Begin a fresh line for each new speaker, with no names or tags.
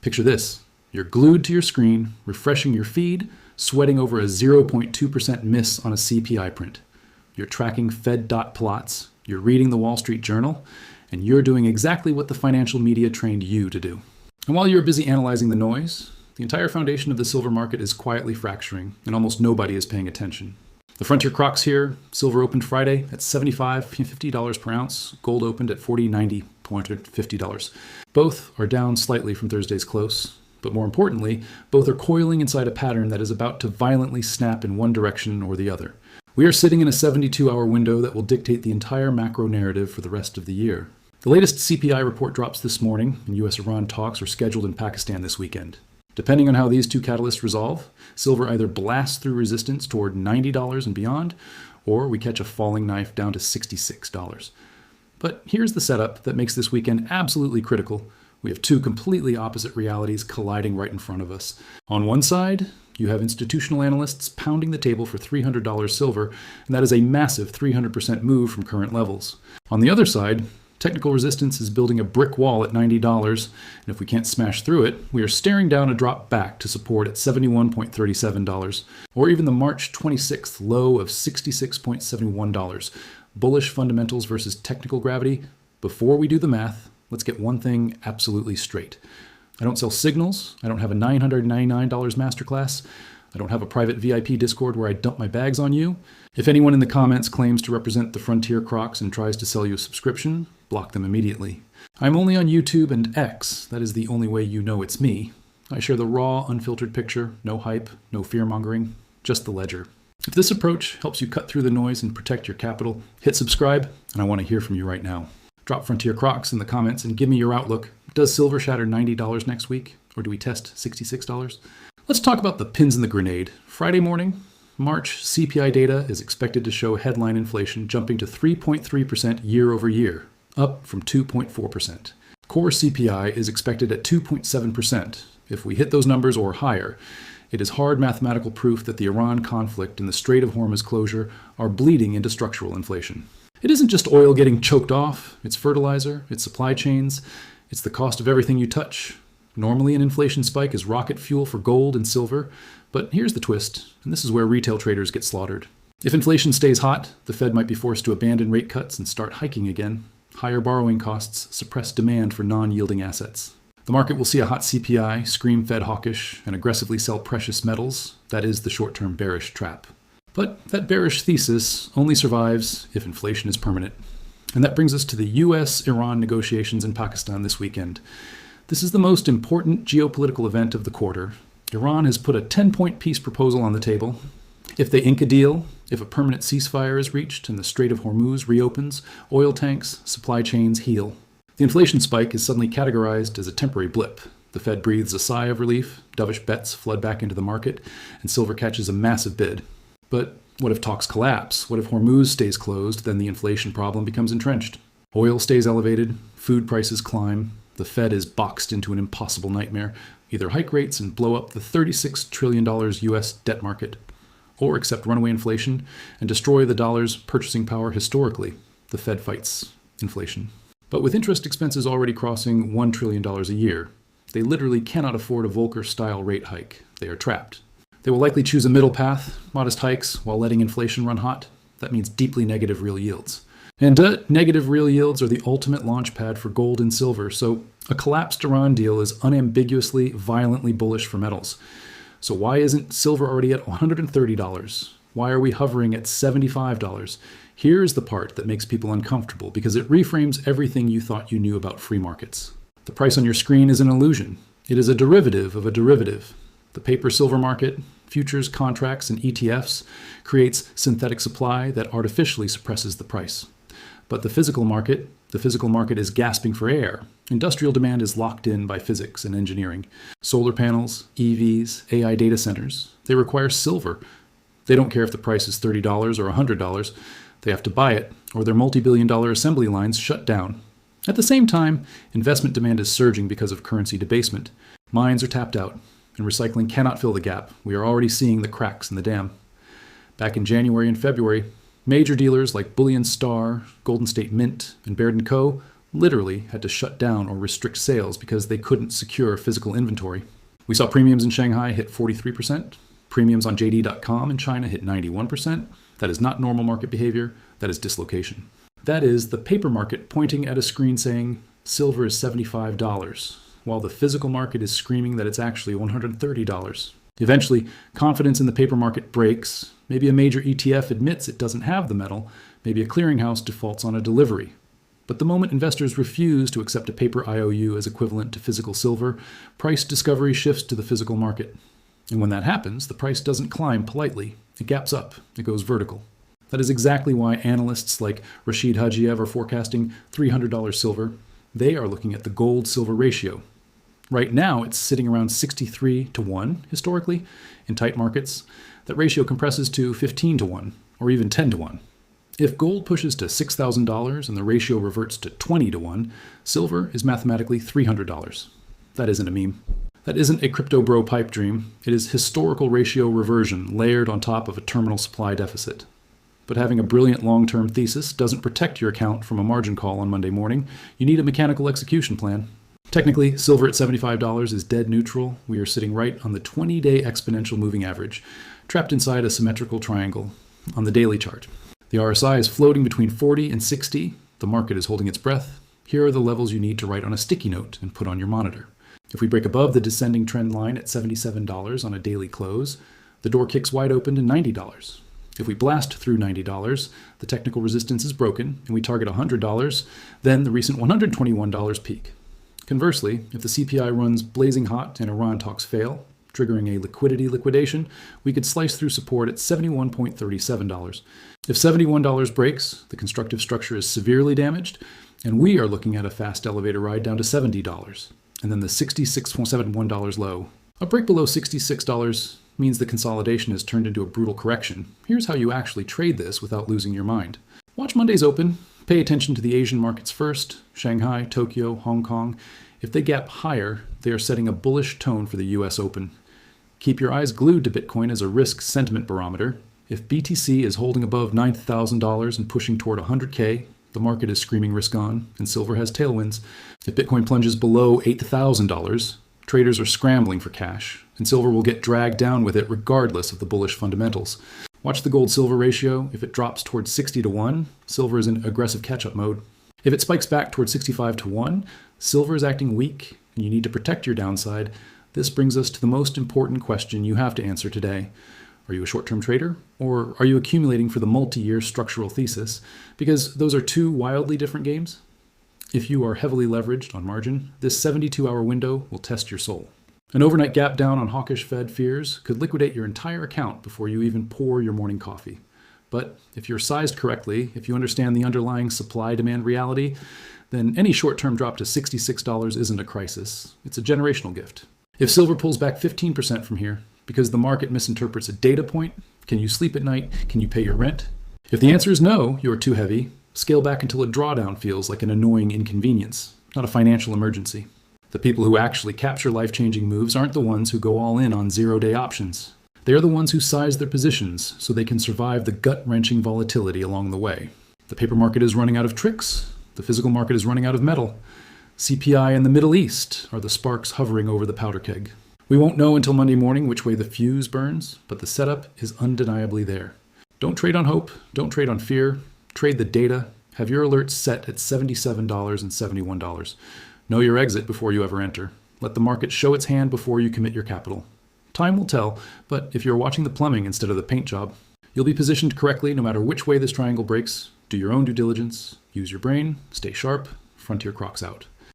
Picture this. You're glued to your screen, refreshing your feed, sweating over a 0.2% miss on a CPI print. You're tracking Fed dot plots, you're reading the Wall Street Journal, and you're doing exactly what the financial media trained you to do. And while you're busy analyzing the noise, the entire foundation of the silver market is quietly fracturing, and almost nobody is paying attention. The Frontier Crocs here, silver opened Friday at $75, $50 per ounce. Gold opened at $40, $90, $450. Both are down slightly from Thursday's close, but more importantly, both are coiling inside a pattern that is about to violently snap in one direction or the other. We are sitting in a 72-hour window that will dictate the entire macro narrative for the rest of the year. The latest CPI report drops this morning, and US-Iran talks are scheduled in Pakistan this weekend. Depending on how these two catalysts resolve, silver either blasts through resistance toward $90 and beyond, or we catch a falling knife down to $66. But here's the setup that makes this weekend absolutely critical. We have two completely opposite realities colliding right in front of us. On one side, you have institutional analysts pounding the table for $300 silver, and that is a massive 300% move from current levels. On the other side, technical resistance is building a brick wall at $90, and if we can't smash through it, we are staring down a drop back to support at $71.37, or even the March 26th low of $66.71. Bullish fundamentals versus technical gravity. Before we do the math, let's get one thing absolutely straight. I don't sell signals. I don't have a $999 masterclass. I don't have a private VIP Discord where I dump my bags on you. If anyone in the comments claims to represent the Frontier Crocs and tries to sell you a subscription, block them immediately. I'm only on YouTube and X. That is the only way you know it's me. I share the raw, unfiltered picture, no hype, no fear-mongering, just the ledger. If this approach helps you cut through the noise and protect your capital, hit subscribe, and I want to hear from you right now. Drop Frontier Crocs in the comments and give me your outlook. Does silver shatter $90 next week, or do we test $66? Let's talk about the pins in the grenade. Friday morning, March CPI data is expected to show headline inflation jumping to 3.3% year over year, up from 2.4%. Core CPI is expected at 2.7%. If we hit those numbers or higher, it is hard mathematical proof that the Iran conflict and the Strait of Hormuz closure are bleeding into structural inflation. It isn't just oil getting choked off, it's fertilizer, it's supply chains, it's the cost of everything you touch. Normally an inflation spike is rocket fuel for gold and silver, but here's the twist, and this is where retail traders get slaughtered. If inflation stays hot, the Fed might be forced to abandon rate cuts and start hiking again. Higher borrowing costs suppress demand for non-yielding assets. The market will see a hot CPI, scream Fed hawkish, and aggressively sell precious metals. That is the short-term bearish trap. But that bearish thesis only survives if inflation is permanent. And that brings us to the US-Iran negotiations in Pakistan this weekend. This is the most important geopolitical event of the quarter. Iran has put a 10-point peace proposal on the table. If they ink a deal, if a permanent ceasefire is reached and the Strait of Hormuz reopens, oil tanks, supply chains heal. The inflation spike is suddenly categorized as a temporary blip. The Fed breathes a sigh of relief, dovish bets flood back into the market, and silver catches a massive bid. But what if talks collapse? What if Hormuz stays closed? Then the inflation problem becomes entrenched. Oil stays elevated, food prices climb, the Fed is boxed into an impossible nightmare. Either hike rates and blow up the $36 trillion US debt market, or accept runaway inflation and destroy the dollar's purchasing power historically. The Fed fights inflation. But with interest expenses already crossing $1 trillion a year, they literally cannot afford a Volcker-style rate hike. They are trapped. They will likely choose a middle path, modest hikes, while letting inflation run hot. That means deeply negative real yields. And negative real yields are the ultimate launch pad for gold and silver, so a collapsed Iran deal is unambiguously, violently bullish for metals. So why isn't silver already at $130? Why are we hovering at $75? Here's the part that makes people uncomfortable, because it reframes everything you thought you knew about free markets. The price on your screen is an illusion. It is a derivative of a derivative. The paper silver market, futures, contracts, and ETFs creates synthetic supply that artificially suppresses the price. But the physical market is gasping for air. Industrial demand is locked in by physics and engineering. Solar panels, EVs, AI data centers, they require silver. They don't care if the price is $30 or $100. They have to buy it, or their multi-billion-dollar assembly lines shut down. At the same time, investment demand is surging because of currency debasement. Mines are tapped out, and recycling cannot fill the gap. We are already seeing the cracks in the dam. Back in January and February, major dealers like Bullion Star, Golden State Mint, and Baird & Co. literally had to shut down or restrict sales because they couldn't secure physical inventory. We saw premiums in Shanghai hit 43%. Premiums on JD.com in China hit 91%. That is not normal market behavior. That is dislocation. That is the paper market pointing at a screen saying silver is $75, while the physical market is screaming that it's actually $130. Eventually, confidence in the paper market breaks. Maybe a major ETF admits it doesn't have the metal. Maybe a clearinghouse defaults on a delivery. But the moment investors refuse to accept a paper IOU as equivalent to physical silver, price discovery shifts to the physical market. And when that happens, the price doesn't climb politely. It gaps up. It goes vertical. That is exactly why analysts like Rashid Hajiev are forecasting $300 silver. They are looking at the gold-silver ratio. Right now, it's sitting around 63 to 1 historically. In tight markets, that ratio compresses to 15 to 1, or even 10 to 1. If gold pushes to $6,000 and the ratio reverts to 20 to 1, silver is mathematically $300. That isn't a meme. That isn't a crypto bro pipe dream. It is historical ratio reversion layered on top of a terminal supply deficit. But having a brilliant long-term thesis doesn't protect your account from a margin call on Monday morning. You need a mechanical execution plan. Technically, silver at $75 is dead neutral. We are sitting right on the 20-day exponential moving average, trapped inside a symmetrical triangle on the daily chart. The RSI is floating between 40 and 60. The market is holding its breath. Here are the levels you need to write on a sticky note and put on your monitor. If we break above the descending trend line at $77 on a daily close, the door kicks wide open to $90. If we blast through $90, the technical resistance is broken, and we target $100, then the recent $121 peak. Conversely, if the CPI runs blazing hot and Iran talks fail, triggering a liquidity liquidation, we could slice through support at $71.37. If $71 breaks, the constructive structure is severely damaged, and we are looking at a fast elevator ride down to $70, and then the $66.71 low. A break below $66 means the consolidation has turned into a brutal correction. Here's how you actually trade this without losing your mind. Watch Monday's open. Pay attention to the Asian markets first, Shanghai, Tokyo, Hong Kong. If they gap higher, they are setting a bullish tone for the US Open. Keep your eyes glued to Bitcoin as a risk sentiment barometer. If BTC is holding above $9,000 and pushing toward 100K, the market is screaming risk on, and silver has tailwinds. If Bitcoin plunges below $8,000, traders are scrambling for cash, and silver will get dragged down with it regardless of the bullish fundamentals. Watch the gold-silver ratio. If it drops towards 60 to 1, silver is in aggressive catch-up mode. If it spikes back towards 65 to 1, silver is acting weak, and you need to protect your downside. This brings us to the most important question you have to answer today. Are you a short-term trader, or are you accumulating for the multi-year structural thesis? Because those are two wildly different games. If you are heavily leveraged on margin, this 72-hour window will test your soul. An overnight gap down on hawkish Fed fears could liquidate your entire account before you even pour your morning coffee. But if you're sized correctly, if you understand the underlying supply-demand reality, then any short-term drop to $66 isn't a crisis. It's a generational gift. If silver pulls back 15% from here, because the market misinterprets a data point, can you sleep at night? Can you pay your rent? If the answer is no, you're too heavy, scale back until a drawdown feels like an annoying inconvenience, not a financial emergency. The people who actually capture life-changing moves aren't the ones who go all in on zero-day options. They are the ones who size their positions so they can survive the gut-wrenching volatility along the way. The paper market is running out of tricks. The physical market is running out of metal. CPI and the Middle East are the sparks hovering over the powder keg. We won't know until Monday morning which way the fuse burns, but the setup is undeniably there. Don't trade on hope. Don't trade on fear. Trade the data. Have your alerts set at $77 and $71. Know your exit before you ever enter. Let the market show its hand before you commit your capital. Time will tell, but if you're watching the plumbing instead of the paint job, you'll be positioned correctly no matter which way this triangle breaks. Do your own due diligence. Use your brain. Stay sharp. Frontier Crocs out.